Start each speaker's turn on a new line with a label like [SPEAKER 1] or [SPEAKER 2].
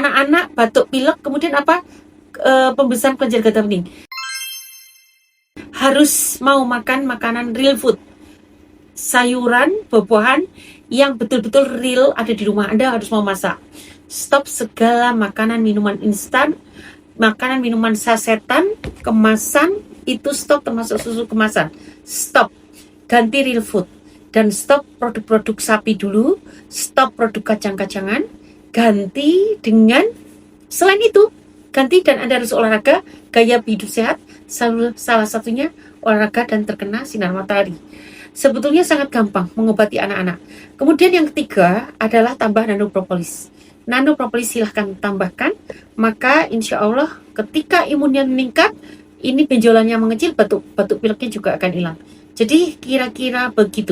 [SPEAKER 1] anak-anak batuk pilek, kemudian apa, pembesaran kelenjar getah bening, harus mau makan makanan real food, sayuran, buah-buahan yang betul-betul real ada di rumah. Anda harus mau masak. Stop segala makanan minuman instan, makanan minuman sasetan, kemasan, itu stop, termasuk susu kemasan. Stop. Ganti real food. Dan stop produk-produk sapi dulu, stop produk kacang-kacangan, ganti dengan, selain itu, ganti dan Anda harus olahraga, gaya hidup sehat, salah satunya olahraga dan terkena sinar matahari. Sebetulnya sangat gampang mengobati anak-anak. Kemudian yang ketiga adalah tambah nanopropolis. Nanopropolis silahkan tambahkan, maka insya Allah ketika imunnya meningkat, ini benjolannya mengecil, batuk pileknya juga akan hilang. Jadi kira-kira begitu.